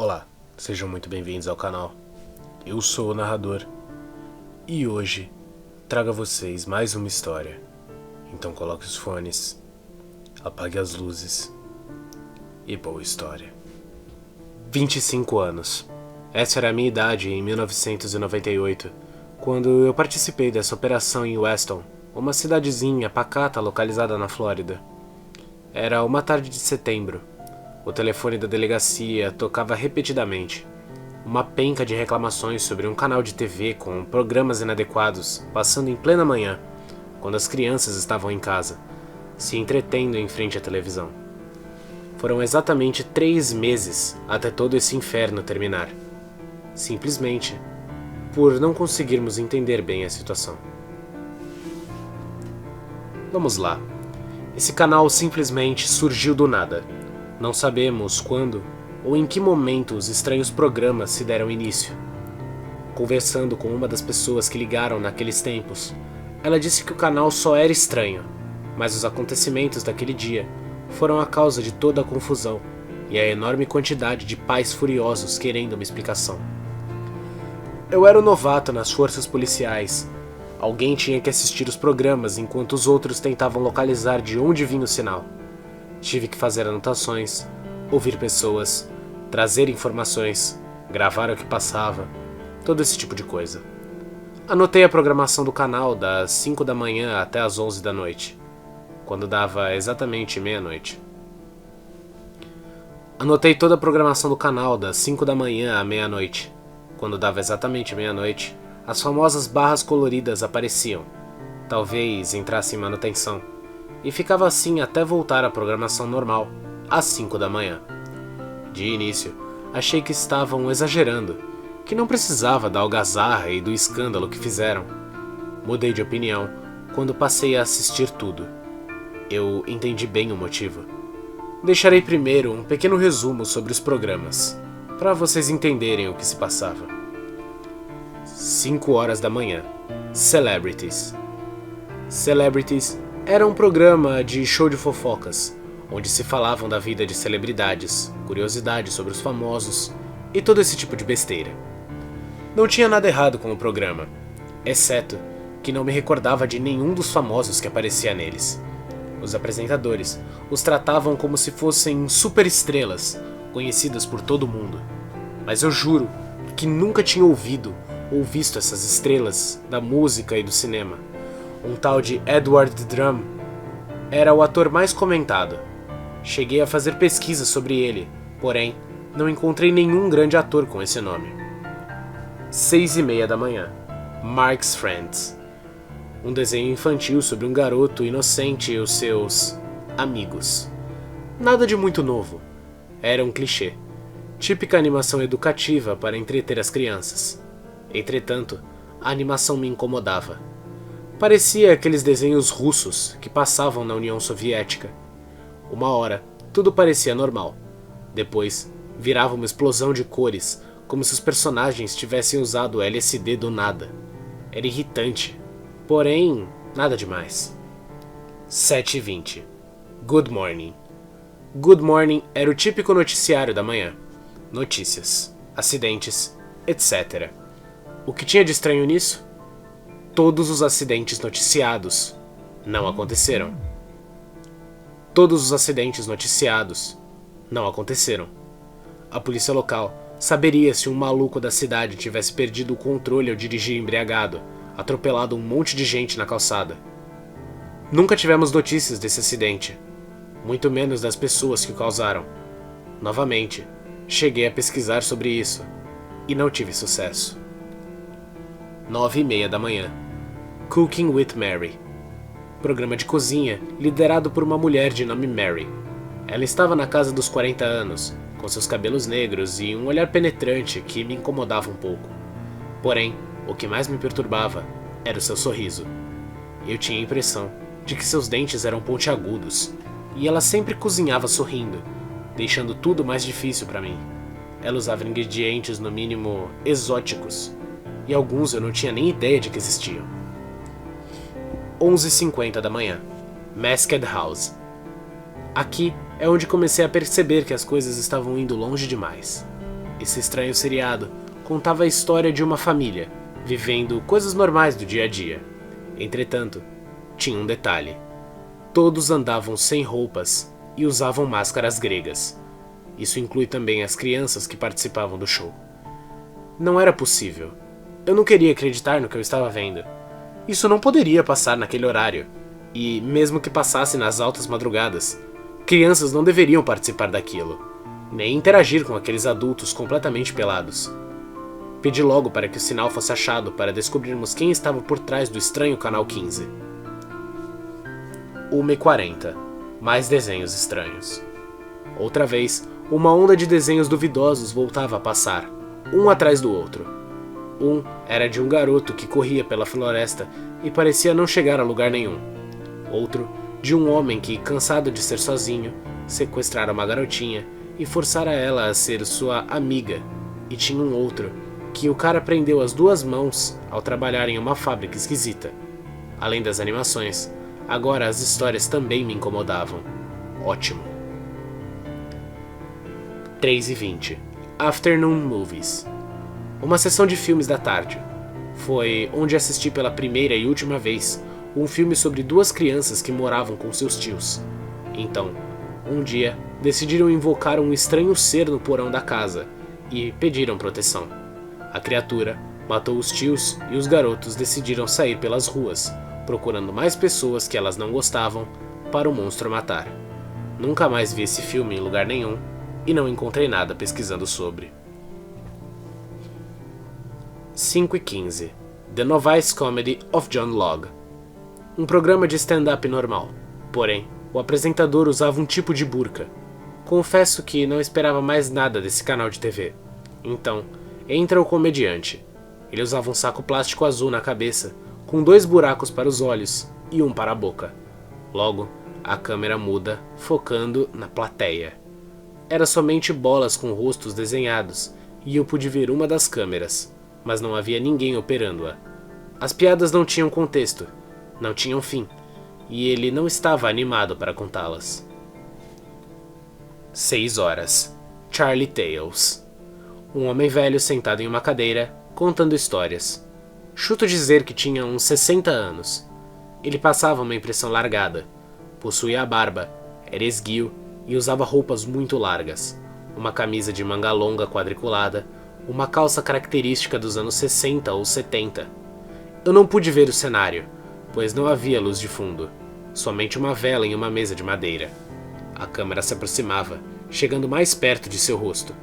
Olá, sejam muito bem-vindos ao canal. Eu sou o narrador e hoje trago a vocês mais uma história. Então coloque os fones, apague as luzes e boa história. 25 anos. Essa era a minha idade em 1998, quando eu participei dessa operação em Weston, uma cidadezinha pacata localizada na Flórida. Era uma tarde de setembro. O telefone da delegacia tocava repetidamente. Uma penca de reclamações sobre um canal de TV com programas inadequados passando em plena manhã, quando as crianças estavam em casa, se entretendo em frente à televisão. Foram exatamente 3 meses até todo esse inferno terminar. Simplesmente por não conseguirmos entender bem a situação. Vamos lá. Esse canal simplesmente surgiu do nada. Não sabemos quando ou em que momento os estranhos programas se deram início. Conversando com uma das pessoas que ligaram naqueles tempos, ela disse que o canal só era estranho, mas os acontecimentos daquele dia foram a causa de toda a confusão e a enorme quantidade de pais furiosos querendo uma explicação. Eu era um novato nas forças policiais. Alguém tinha que assistir os programas enquanto os outros tentavam localizar de onde vinha o sinal. Tive que fazer anotações, ouvir pessoas, trazer informações, gravar o que passava, todo esse tipo de coisa. Anotei a programação do canal das 5 da manhã até as 11 da noite, quando dava exatamente meia-noite. Anotei toda a programação do canal das 5 da manhã à meia-noite. Quando dava exatamente meia-noite, as famosas barras coloridas apareciam. Talvez entrasse em manutenção. E ficava assim até voltar à programação normal, às 5 da manhã. De início, achei que estavam exagerando, que não precisava da algazarra e do escândalo que fizeram. Mudei de opinião quando passei a assistir tudo. Eu entendi bem o motivo. Deixarei primeiro um pequeno resumo sobre os programas, para vocês entenderem o que se passava. 5 horas da manhã. Celebrities. Celebrities era um programa de show de fofocas, onde se falavam da vida de celebridades, curiosidades sobre os famosos e todo esse tipo de besteira. Não tinha nada errado com o programa, exceto que não me recordava de nenhum dos famosos que aparecia neles. Os apresentadores os tratavam como se fossem superestrelas, conhecidas por todo mundo. Mas eu juro que nunca tinha ouvido ou visto essas estrelas da música e do cinema. Um tal de Edward Drum era o ator mais comentado. Cheguei a fazer pesquisa sobre ele, porém, não encontrei nenhum grande ator com esse nome. 6:30 da manhã. Mark's Friends. Um desenho infantil sobre um garoto inocente e os seus amigos. Nada de muito novo. Era um clichê. Típica animação educativa para entreter as crianças. Entretanto, a animação me incomodava. Parecia aqueles desenhos russos que passavam na União Soviética. Uma hora, tudo parecia normal. Depois, virava uma explosão de cores, como se os personagens tivessem usado LSD do nada. Era irritante, porém, nada demais. 7:20. Good Morning. Good Morning era o típico noticiário da manhã. Notícias, acidentes, etc. O que tinha de estranho nisso? Todos os acidentes noticiados não aconteceram. Todos os acidentes noticiados não aconteceram. A polícia local saberia se um maluco da cidade tivesse perdido o controle ao dirigir embriagado, atropelado um monte de gente na calçada. Nunca tivemos notícias desse acidente, muito menos das pessoas que o causaram. Novamente, cheguei a pesquisar sobre isso e não tive sucesso. 9:30 da manhã. Cooking with Mary. Programa de cozinha liderado por uma mulher de nome Mary. Ela estava na casa dos 40 anos, com seus cabelos negros e um olhar penetrante que me incomodava um pouco. Porém, o que mais me perturbava era o seu sorriso. Eu tinha a impressão de que seus dentes eram pontiagudos, e ela sempre cozinhava sorrindo, deixando tudo mais difícil para mim. Ela usava ingredientes no mínimo exóticos, e alguns eu não tinha nem ideia de que existiam. 11:50 da manhã. Masked House. Aqui é onde comecei a perceber que as coisas estavam indo longe demais. Esse estranho seriado contava a história de uma família, vivendo coisas normais do dia a dia. Entretanto, tinha um detalhe. Todos andavam sem roupas e usavam máscaras gregas. Isso inclui também as crianças que participavam do show. Não era possível. Eu não queria acreditar no que eu estava vendo. Isso não poderia passar naquele horário. E, mesmo que passasse nas altas madrugadas, crianças não deveriam participar daquilo, nem interagir com aqueles adultos completamente pelados. Pedi logo para que o sinal fosse achado para descobrirmos quem estava por trás do estranho Canal 15. 1h40. Mais desenhos estranhos. Outra vez, uma onda de desenhos duvidosos voltava a passar, um atrás do outro. Um era de um garoto que corria pela floresta e parecia não chegar a lugar nenhum. Outro, de um homem que, cansado de ser sozinho, sequestrara uma garotinha e forçara ela a ser sua amiga. E tinha um outro, que o cara prendeu as duas mãos ao trabalhar em uma fábrica esquisita. Além das animações, agora as histórias também me incomodavam. Ótimo. 3h20. Afternoon Movies. Uma sessão de filmes da tarde. Foi onde assisti pela primeira e última vez um filme sobre duas crianças que moravam com seus tios. Então, um dia, decidiram invocar um estranho ser no porão da casa e pediram proteção. A criatura matou os tios e os garotos decidiram sair pelas ruas, procurando mais pessoas que elas não gostavam para o monstro matar. Nunca mais vi esse filme em lugar nenhum e não encontrei nada pesquisando sobre. 5h15. The Novice Comedy of John Locke. Um programa de stand-up normal, porém, o apresentador usava um tipo de burca. Confesso que não esperava mais nada desse canal de TV. Então, entra o comediante. Ele usava um saco plástico azul na cabeça, com 2 buracos para os olhos e um para a boca. Logo, a câmera muda, focando na plateia. Era somente bolas com rostos desenhados, e eu pude ver uma das câmeras, mas não havia ninguém operando-a. As piadas não tinham contexto, não tinham fim, e ele não estava animado para contá-las. 6h. Charlie Tales. Um homem velho sentado em uma cadeira, contando histórias. Chuto dizer que tinha uns 60 anos. Ele passava uma impressão largada. Possuía a barba, era esguio e usava roupas muito largas. Uma camisa de manga longa quadriculada, uma calça característica dos anos 60 ou 70. Eu não pude ver o cenário, pois não havia luz de fundo, somente uma vela em uma mesa de madeira. A câmera se aproximava, chegando mais perto de seu rosto.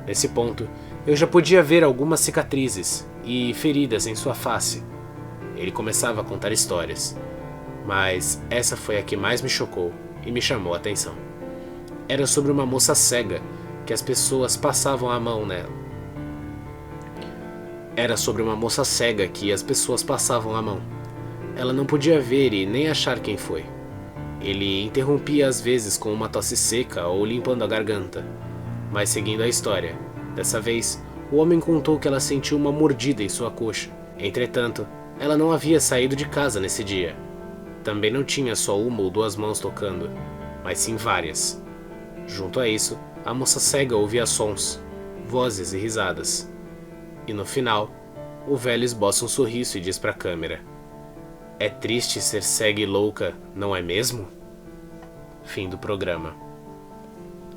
Nesse ponto, eu já podia ver algumas cicatrizes e feridas em sua face. Ele começava a contar histórias, mas essa foi a que mais me chocou e me chamou a atenção. Era sobre uma moça cega que as pessoas passavam a mão nela. Ela não podia ver e nem achar quem foi. Ele interrompia às vezes com uma tosse seca ou limpando a garganta. Mas seguindo a história, dessa vez, o homem contou que ela sentiu uma mordida em sua coxa. Entretanto, ela não havia saído de casa nesse dia. Também não tinha só uma ou 2 mãos tocando, mas sim várias. Junto a isso, a moça cega ouvia sons, vozes e risadas. E no final, o velho esboça um sorriso e diz para a câmera: "É triste ser cega e louca, não é mesmo?" Fim do programa.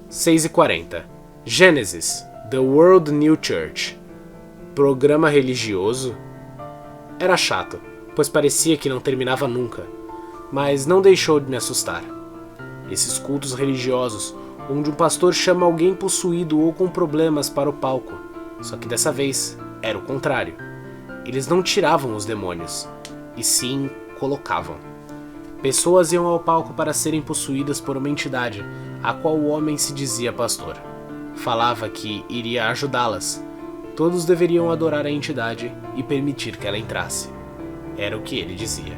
6h40. Genesis, The World New Church. Programa religioso? Era chato, pois parecia que não terminava nunca, mas não deixou de me assustar. Esses cultos religiosos, onde um pastor chama alguém possuído ou com problemas para o palco, só que dessa vez era o contrário. Eles não tiravam os demônios, e sim colocavam. Pessoas iam ao palco para serem possuídas por uma entidade, a qual o homem se dizia pastor. Falava que iria ajudá-las. Todos deveriam adorar a entidade e permitir que ela entrasse. Era o que ele dizia.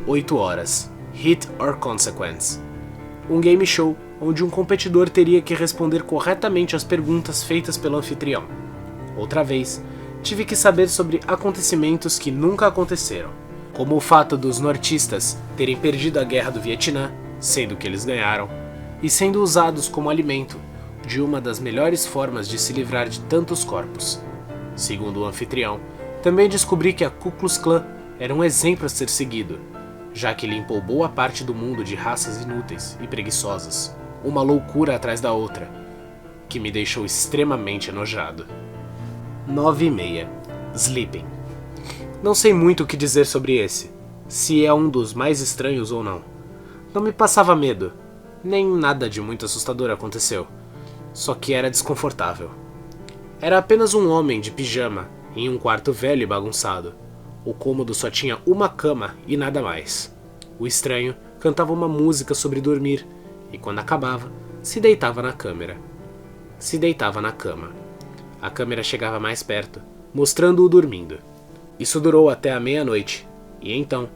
8h. Hit or Consequence. Um game show onde um competidor teria que responder corretamente às perguntas feitas pelo anfitrião. Outra vez, tive que saber sobre acontecimentos que nunca aconteceram, como o fato dos nortistas terem perdido a guerra do Vietnã, sendo que eles ganharam, e sendo usados como alimento de uma das melhores formas de se livrar de tantos corpos. Segundo o anfitrião, também descobri que a Ku Klux Klan era um exemplo a ser seguido, já que limpou boa parte do mundo de raças inúteis e preguiçosas, uma loucura atrás da outra, que me deixou extremamente enojado. 9:30. Sleeping. Não sei muito o que dizer sobre esse, se é um dos mais estranhos ou não. Não me passava medo, nem nada de muito assustador aconteceu, só que era desconfortável. Era apenas um homem de pijama em um quarto velho e bagunçado. O cômodo só tinha uma cama e nada mais. O estranho cantava uma música sobre dormir e, quando acabava, se deitava na cama. A câmera chegava mais perto, mostrando-o dormindo. Isso durou até a meia-noite, e então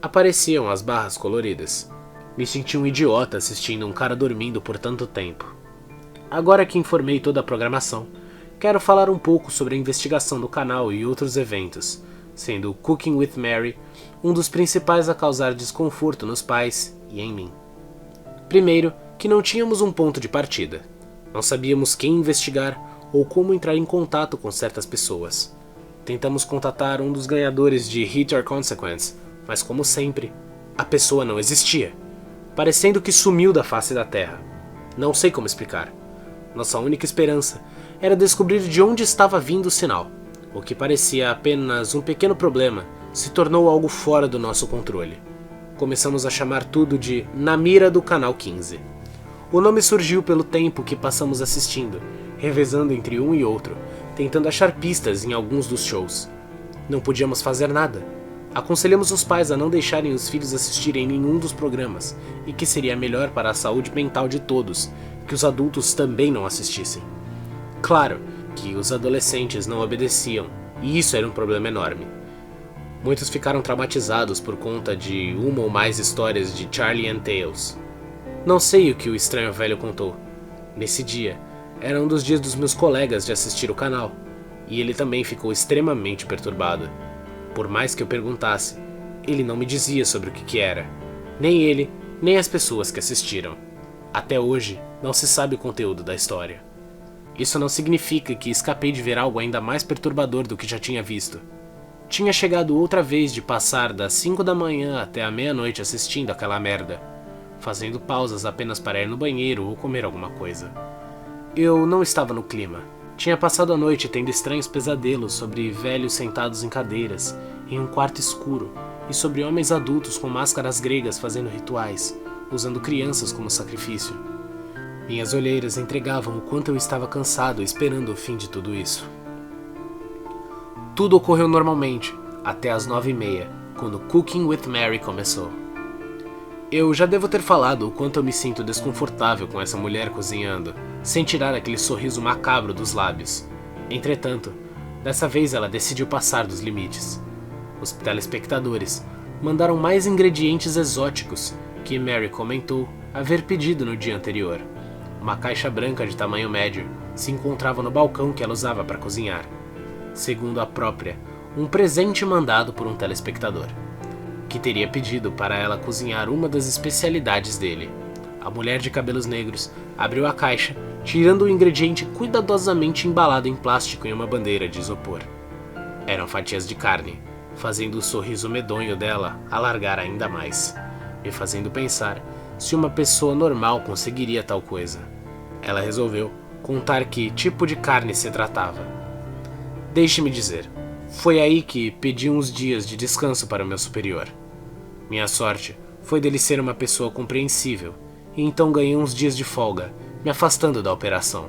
apareciam as barras coloridas. Me senti um idiota assistindo um cara dormindo por tanto tempo. Agora que informei toda a programação, quero falar um pouco sobre a investigação do canal e outros eventos, sendo Cooking with Mary um dos principais a causar desconforto nos pais e em mim. Primeiro, que não tínhamos um ponto de partida. Não sabíamos quem investigar ou como entrar em contato com certas pessoas. Tentamos contatar um dos ganhadores de Hit or Consequence, mas como sempre, a pessoa não existia, parecendo que sumiu da face da Terra. Não sei como explicar. Nossa única esperança era descobrir de onde estava vindo o sinal. O que parecia apenas um pequeno problema se tornou algo fora do nosso controle. Começamos a chamar tudo de Na Mira do Canal 15. O nome surgiu pelo tempo que passamos assistindo, revezando entre um e outro, tentando achar pistas em alguns dos shows. Não podíamos fazer nada. Aconselhamos os pais a não deixarem os filhos assistirem nenhum dos programas e que seria melhor para a saúde mental de todos que os adultos também não assistissem. Claro que os adolescentes não obedeciam, e isso era um problema enorme. Muitos ficaram traumatizados por conta de uma ou mais histórias de Charlie and Tales. Não sei o que o estranho velho contou. Nesse dia, era um dos dias dos meus colegas de assistir o canal, e ele também ficou extremamente perturbado. Por mais que eu perguntasse, ele não me dizia sobre o que era. Nem ele, nem as pessoas que assistiram. Até hoje, não se sabe o conteúdo da história. Isso não significa que escapei de ver algo ainda mais perturbador do que já tinha visto. Tinha chegado outra vez de passar das 5 da manhã até a meia-noite assistindo aquela merda, fazendo pausas apenas para ir no banheiro ou comer alguma coisa. Eu não estava no clima. Tinha passado a noite tendo estranhos pesadelos sobre velhos sentados em cadeiras, em um quarto escuro, e sobre homens adultos com máscaras gregas fazendo rituais, usando crianças como sacrifício. Minhas olheiras entregavam o quanto eu estava cansado esperando o fim de tudo isso. Tudo ocorreu normalmente, até as 9:30, quando Cooking with Mary começou. Eu já devo ter falado o quanto eu me sinto desconfortável com essa mulher cozinhando, sem tirar aquele sorriso macabro dos lábios. Entretanto, dessa vez ela decidiu passar dos limites. Os telespectadores mandaram mais ingredientes exóticos que Mary comentou haver pedido no dia anterior. Uma caixa branca de tamanho médio se encontrava no balcão que ela usava para cozinhar. Segundo a própria, um presente mandado por um telespectador, que teria pedido para ela cozinhar uma das especialidades dele. A mulher de cabelos negros abriu a caixa, tirando o ingrediente cuidadosamente embalado em plástico em uma bandeira de isopor. Eram fatias de carne, fazendo o sorriso medonho dela alargar ainda mais, me fazendo pensar se uma pessoa normal conseguiria tal coisa. Ela resolveu contar que tipo de carne se tratava. Deixe-me dizer, foi aí que pedi uns dias de descanso para o meu superior. Minha sorte foi dele ser uma pessoa compreensível, e então ganhei uns dias de folga, me afastando da operação.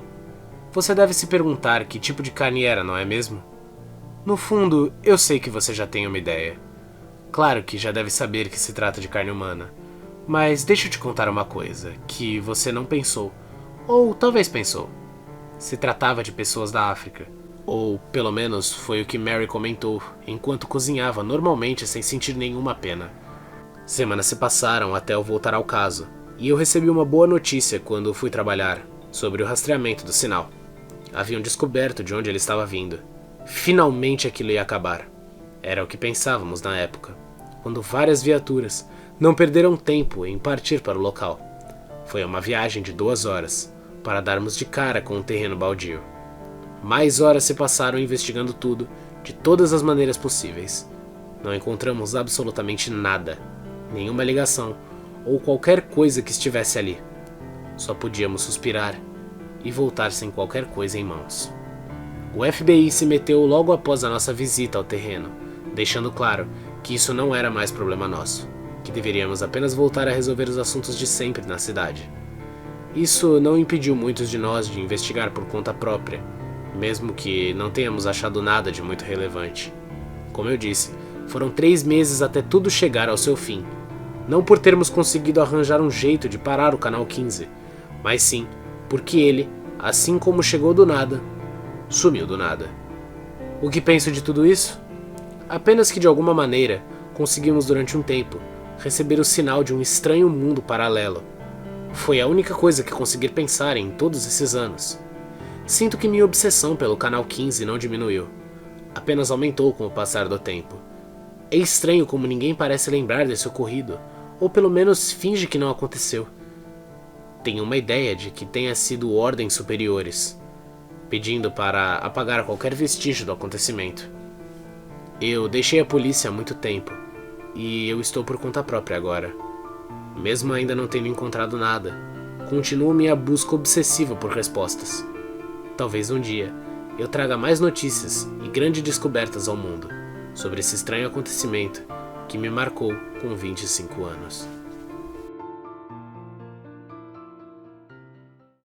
Você deve se perguntar que tipo de carne era, não é mesmo? No fundo, eu sei que você já tem uma ideia. Claro que já deve saber que se trata de carne humana, mas deixa eu te contar uma coisa que você não pensou, ou talvez pensou. Se tratava de pessoas da África, ou pelo menos foi o que Mary comentou enquanto cozinhava normalmente sem sentir nenhuma pena. Semanas se passaram até eu voltar ao caso, e eu recebi uma boa notícia quando fui trabalhar, sobre o rastreamento do sinal. Haviam descoberto de onde ele estava vindo. Finalmente aquilo ia acabar. Era o que pensávamos na época, quando várias viaturas não perderam tempo em partir para o local. Foi uma viagem de 2 horas, para darmos de cara com um terreno baldio. Mais horas se passaram investigando tudo, de todas as maneiras possíveis. Não encontramos absolutamente nada, nenhuma ligação ou qualquer coisa que estivesse ali. Só podíamos suspirar e voltar sem qualquer coisa em mãos. O FBI se meteu logo após a nossa visita ao terreno, deixando claro que isso não era mais problema nosso, que deveríamos apenas voltar a resolver os assuntos de sempre na cidade. Isso não impediu muitos de nós de investigar por conta própria, mesmo que não tenhamos achado nada de muito relevante. Como eu disse, foram 3 meses até tudo chegar ao seu fim. Não por termos conseguido arranjar um jeito de parar o Canal 15, mas sim porque ele, assim como chegou do nada, sumiu do nada. O que penso de tudo isso? Apenas que de alguma maneira conseguimos durante um tempo receber o sinal de um estranho mundo paralelo. Foi a única coisa que consegui pensar em todos esses anos. Sinto que minha obsessão pelo Canal 15 não diminuiu, apenas aumentou com o passar do tempo. É estranho como ninguém parece lembrar desse ocorrido, ou pelo menos finge que não aconteceu. Tenho uma ideia de que tenha sido ordens superiores, pedindo para apagar qualquer vestígio do acontecimento. Eu deixei a polícia há muito tempo, e eu estou por conta própria agora. Mesmo ainda não tendo encontrado nada, continuo minha busca obsessiva por respostas. Talvez um dia eu traga mais notícias e grandes descobertas ao mundo sobre esse estranho acontecimento que me marcou com 25 anos.